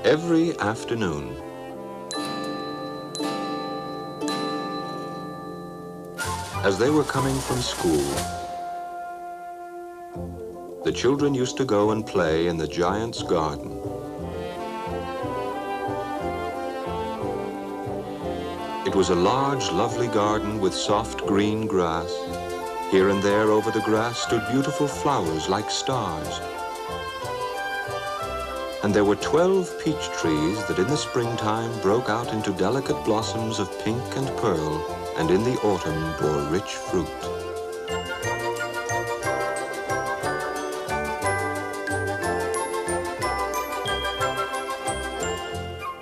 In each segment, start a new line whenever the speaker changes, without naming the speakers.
every afternoon. As they were coming from school, the children used to go and play in the giant's garden. It was a large, lovely garden with soft green grass. Here and there over the grass stood beautiful flowers like stars. And there were 12 peach trees that in the springtime broke out into delicate blossoms of pink and pearl, and in the autumn bore rich fruit.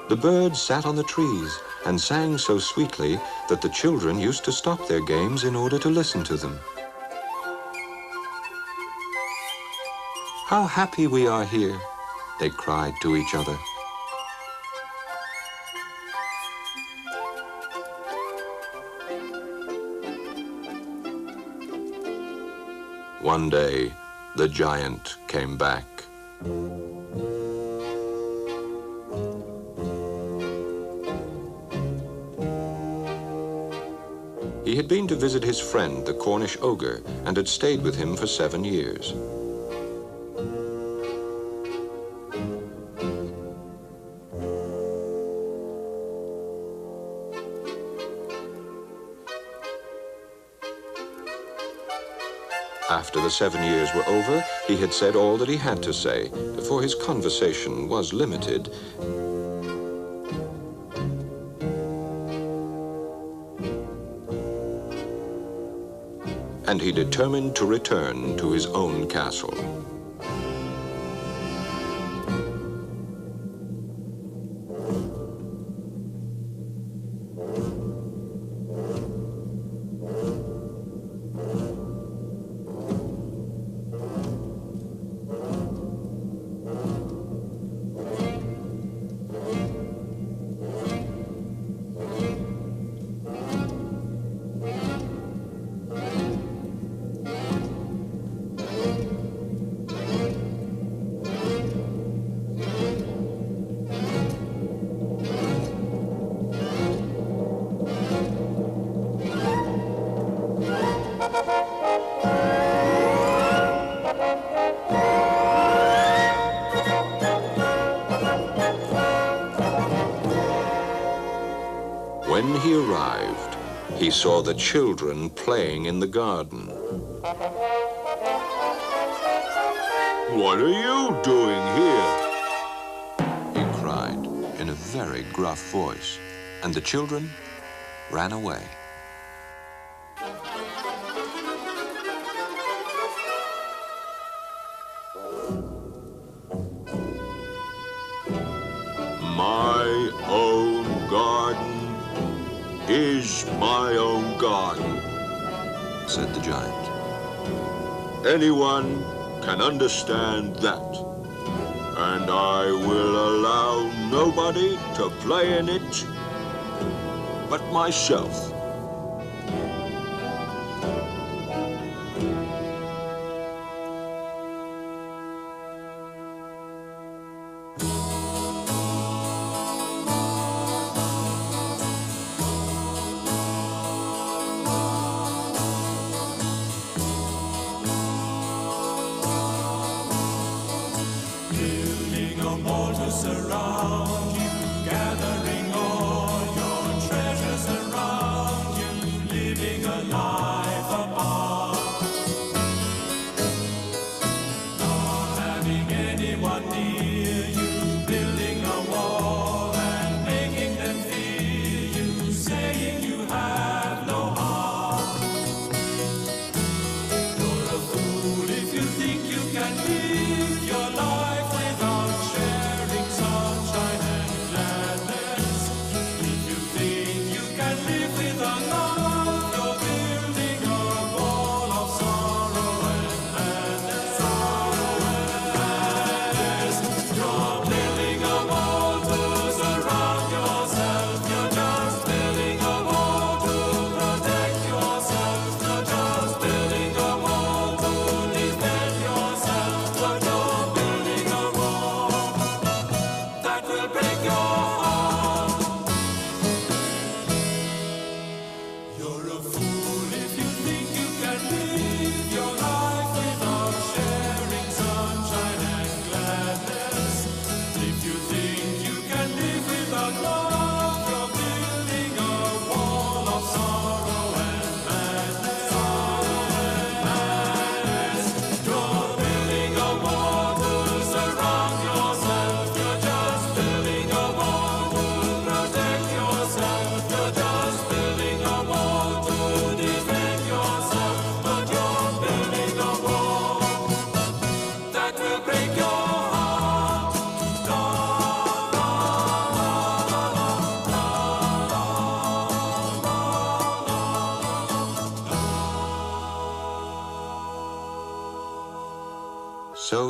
The birds sat on the trees and sang so sweetly that the children used to stop their games in order to listen to them. "How happy we are here," they cried to each other. One day, the giant came back. He had been to visit his friend, the Cornish ogre, and had stayed with him for 7 years. After the 7 years were over, he had said all that he had to say, for his conversation was limited. And he determined to return to his own castle. When he arrived, he saw the children playing in the garden. "What are you doing here?" he cried in a very gruff voice, and the children ran away. "My own garden is my own garden," said the giant. "Anyone can understand that, and I will allow nobody to play in it but myself."
Surround you, gathering all your treasures around.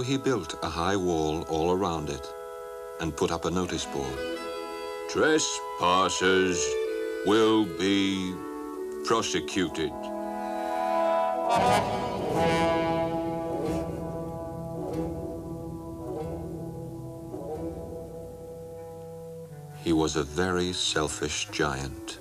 he built a high wall all around it and put up a notice board. Trespassers will be prosecuted. He was a very selfish giant.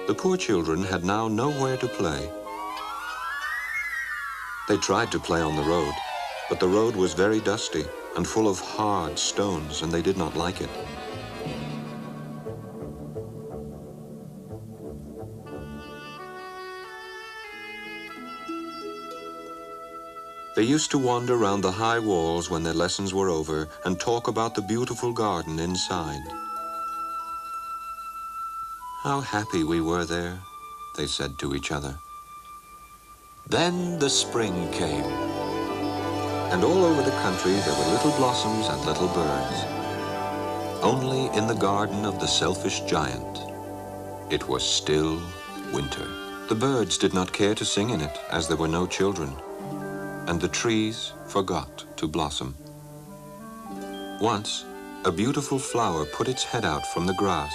The poor children had now nowhere to play. They tried to play on the road, but the road was very dusty and full of hard stones, and they did not like it. They used to wander round the high walls when their lessons were over and talk about the beautiful garden inside. How happy we were there, they said to each other. Then the spring came, and all over the country there were little blossoms and little birds. Only in the garden of the selfish giant, it was still winter. The birds did not care to sing in it, as there were no children, and the trees forgot to blossom. Once, a beautiful flower put its head out from the grass,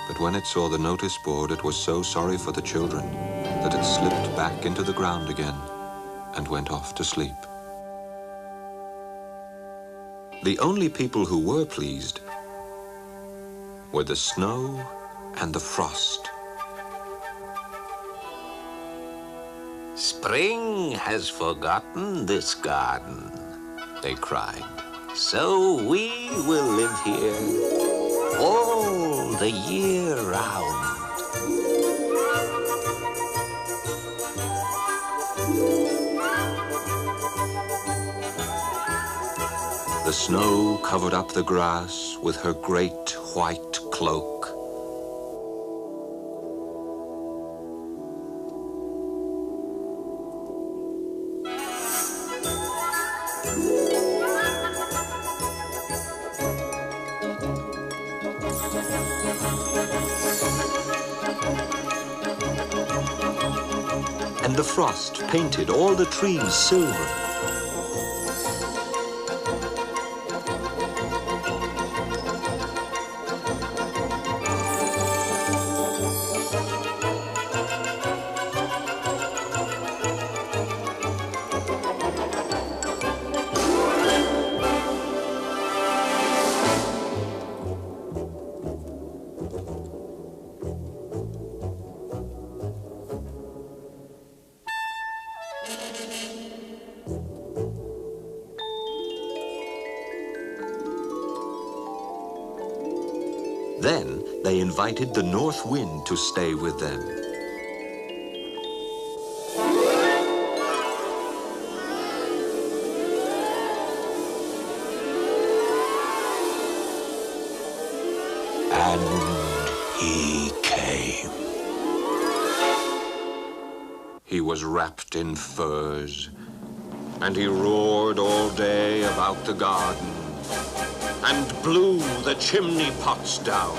but when it saw the notice board, it was so sorry for the children that it slipped back into the ground again and went off to sleep. The only people who were pleased were the snow and the frost.
Spring has forgotten this garden, they cried. So we will live here all the year round.
The snow covered up the grass with her great white cloak. And the frost painted all the trees silver. Then they invited the north wind to stay with them. And he came. He was wrapped in furs, and he roared all day about the garden and blew the chimney pots down.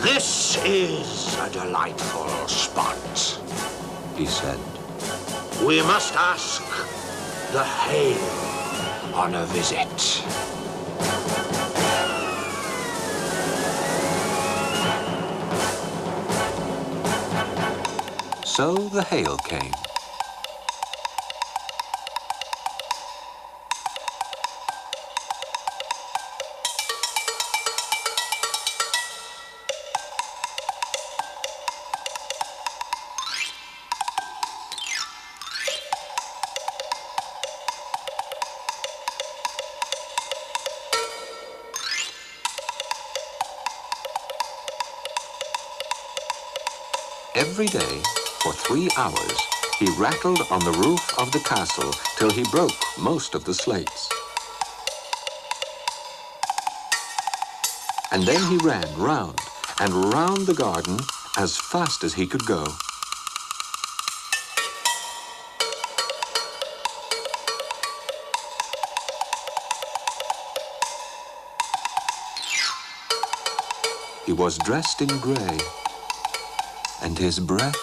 This is a delightful spot,
He said.
We must ask the hail on a visit.
So the hail came. Every day, for 3 hours, he rattled on the roof of the castle till he broke most of the slates. And then he ran round and round the garden as fast as he could go. He was dressed in grey, and his breath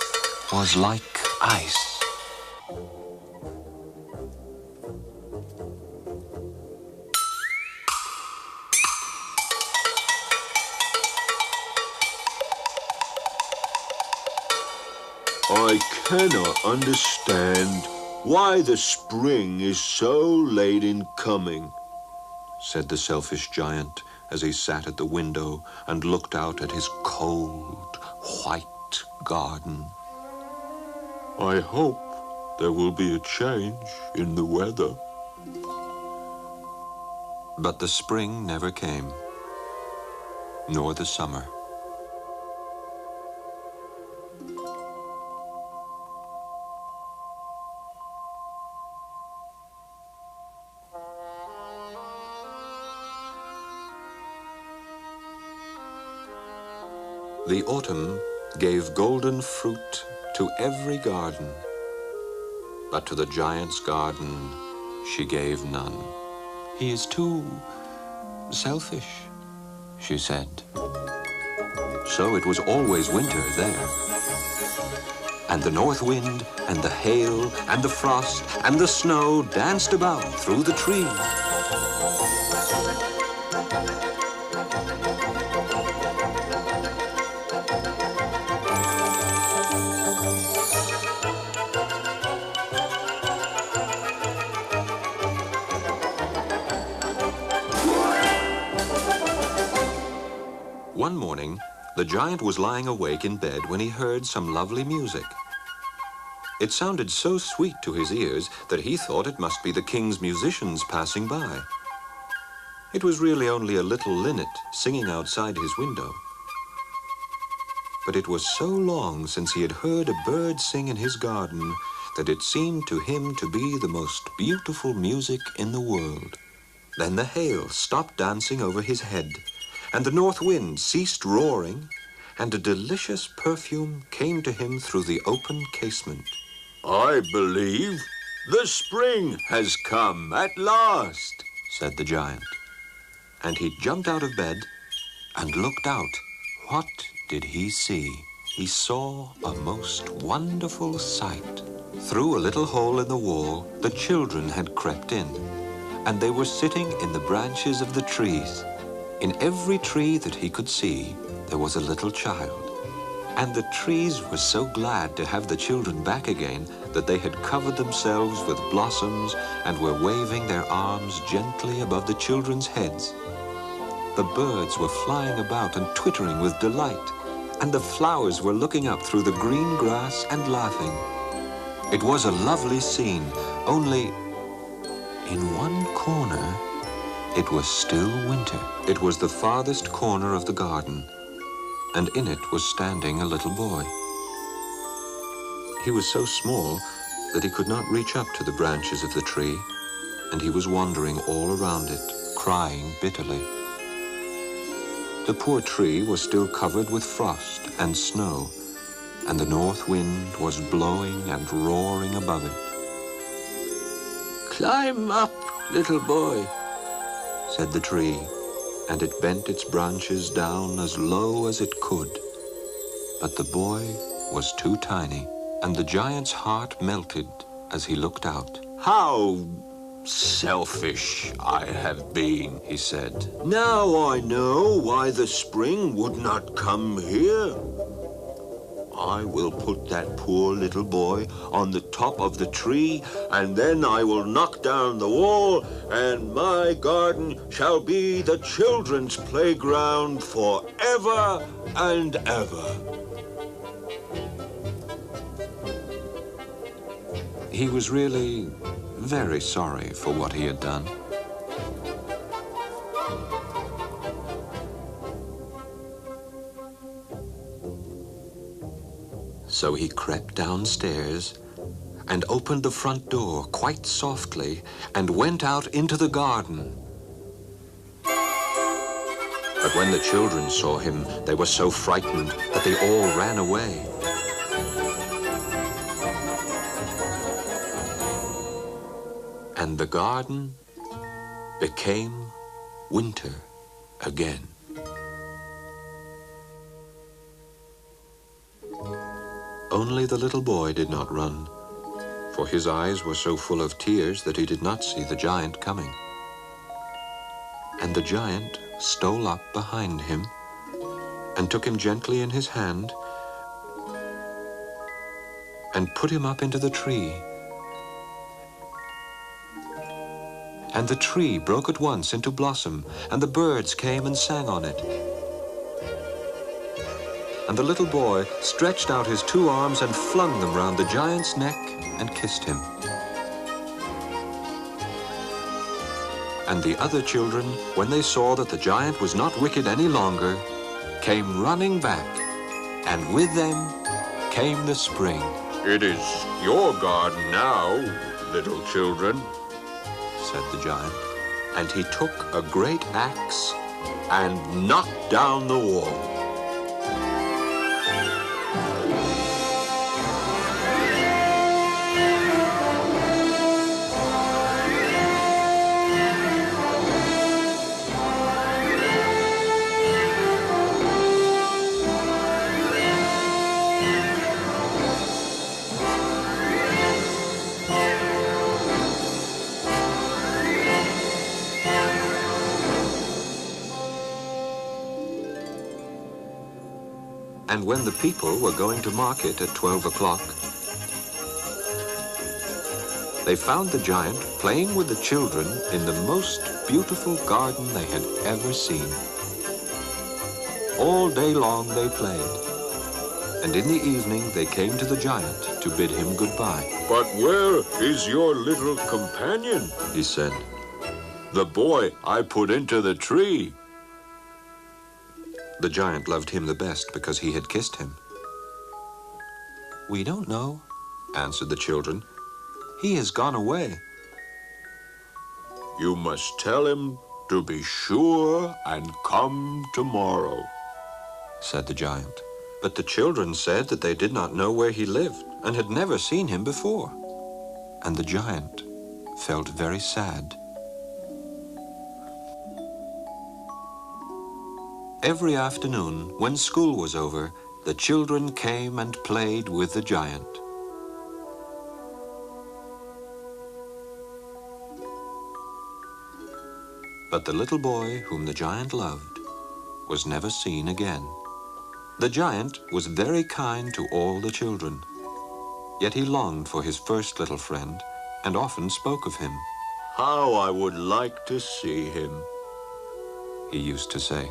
was like ice.
I cannot understand why the spring is so late in coming,
said the selfish giant as he sat at the window and looked out at his cold, white garden.
I hope there will be a change in the weather.
But the spring never came, nor the summer. The autumn gave golden fruit to every garden, but to the giant's garden she gave none. He is too selfish, she said. So it was always winter there. And the north wind and the hail and the frost and the snow danced about through the trees. One morning, the giant was lying awake in bed when he heard some lovely music. It sounded so sweet to his ears that he thought it must be the king's musicians passing by. It was really only a little linnet singing outside his window. But it was so long since he had heard a bird sing in his garden that it seemed to him to be the most beautiful music in the world. Then the hail stopped dancing over his head, and the north wind ceased roaring, and a delicious perfume came to him through the open casement.
I believe the spring has come at last,
said the giant. And he jumped out of bed and looked out. What did he see? He saw a most wonderful sight. Through a little hole in the wall, the children had crept in, and they were sitting in the branches of the trees. In every tree that he could see, there was a little child. And the trees were so glad to have the children back again that they had covered themselves with blossoms and were waving their arms gently above the children's heads. The birds were flying about and twittering with delight, and the flowers were looking up through the green grass and laughing. It was a lovely scene, only in one corner it was still winter. It was the farthest corner of the garden, and in it was standing a little boy. He was so small that he could not reach up to the branches of the tree, and he was wandering all around it, crying bitterly. The poor tree was still covered with frost and snow, and the north wind was blowing and roaring above it.
Climb up, little boy,
said the tree, and it bent its branches down as low as it could. But the boy was too tiny, and the giant's heart melted as he looked out.
How selfish I have been,
he said.
Now I know why the spring would not come here. I will put that poor little boy on the top of the tree, and then I will knock down the wall, and my garden shall be the children's playground forever and ever.
He was really very sorry for what he had done. So he crept downstairs and opened the front door quite softly and went out into the garden. But when the children saw him, they were so frightened that they all ran away. And the garden became winter again. Only the little boy did not run, for his eyes were so full of tears that he did not see the giant coming. And the giant stole up behind him and took him gently in his hand and put him up into the tree. And the tree broke at once into blossom, and the birds came and sang on it. And the little boy stretched out his 2 arms and flung them round the giant's neck and kissed him. And the other children, when they saw that the giant was not wicked any longer, came running back, and with them came the spring.
It is your garden now, little children,
said the giant.
and he took a great axe and knocked down the wall.
And when the people were going to market at 12 o'clock, they found the giant playing with the children in the most beautiful garden they had ever seen. All day long they played, and in the evening they came to the giant to bid him goodbye.
But where is your little companion?
He said.
The boy I put into the tree.
The giant loved him the best because he had kissed him. We don't know, answered the children. He has gone away.
You must tell him to be sure and come tomorrow,
said the giant. But the children said that they did not know where he lived and had never seen him before. And the giant felt very sad. Every afternoon, when school was over, the children came and played with the giant. But the little boy whom the giant loved was never seen again. The giant was very kind to all the children, yet he longed for his first little friend and often spoke of him.
How I would like to see him,
he used to say.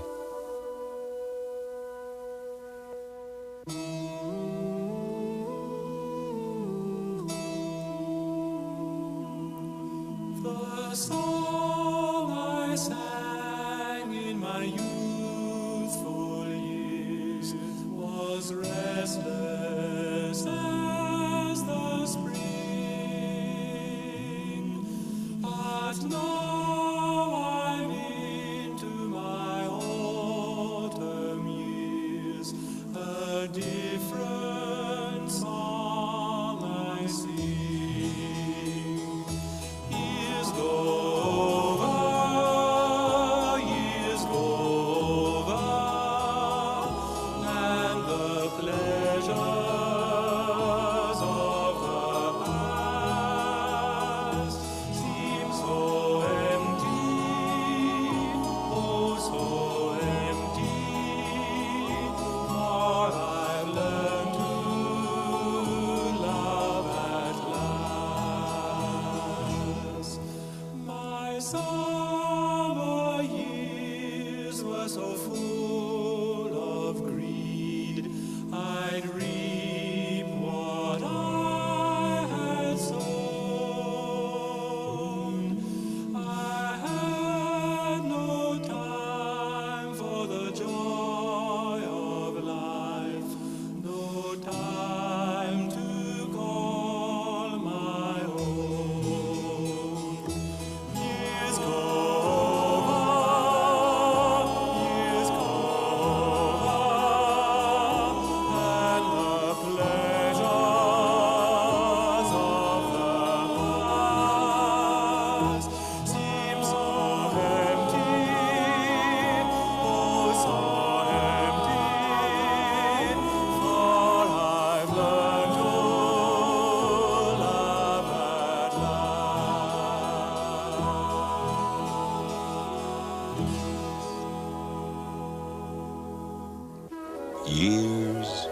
Years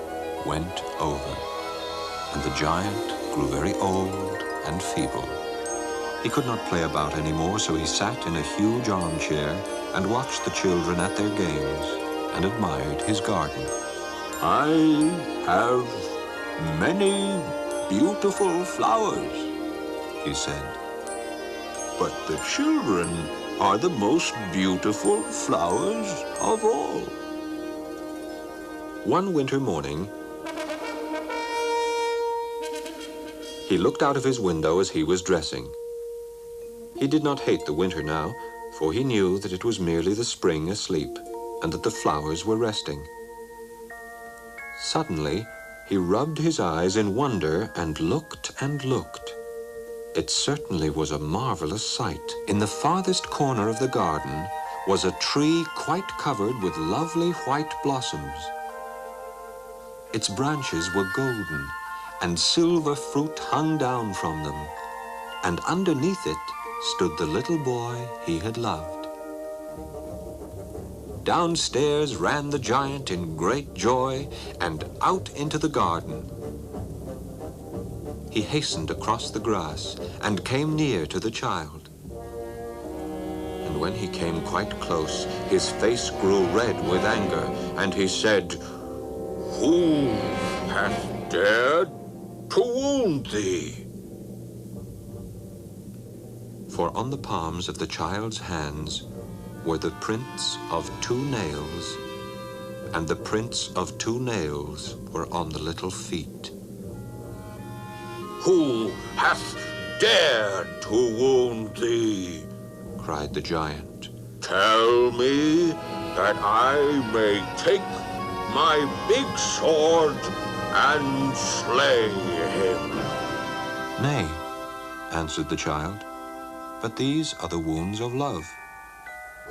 went over, and the giant grew very old and feeble. He could not play about anymore, so he sat in a huge armchair and watched the children at their games and admired his garden.
I have many beautiful flowers,
He said.
but the children are the most beautiful flowers of all.
One winter morning, he looked out of his window as he was dressing. He did not hate the winter now, for he knew that it was merely the spring asleep and that the flowers were resting. Suddenly, he rubbed his eyes in wonder and looked and looked. It certainly was a marvelous sight. In the farthest corner of the garden was a tree quite covered with lovely white blossoms. Its branches were golden, and silver fruit hung down from them, and underneath it stood the little boy he had loved. Downstairs ran the giant in great joy and out into the garden. He hastened across the grass and came near to the child. And when he came quite close, his face grew red with anger, and he said,
Who hath dared to wound thee?
For on the palms of the child's hands were the prints of 2 nails, and the prints of 2 nails were on the little feet.
Who hath dared to wound thee?
Cried the giant.
Tell me that I may take my big sword and slay him.
Nay, answered the child, but these are the wounds of love.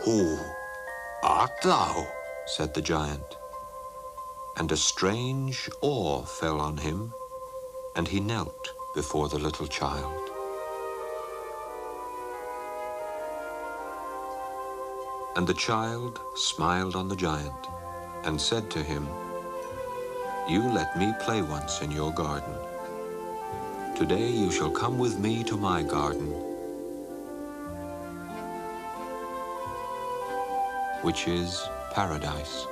Who art thou?
Said the giant, and a strange awe fell on him, and he knelt before the little child. And the child smiled on the giant and said to him, You let me play once in your garden. Today you shall come with me to my garden, which is paradise.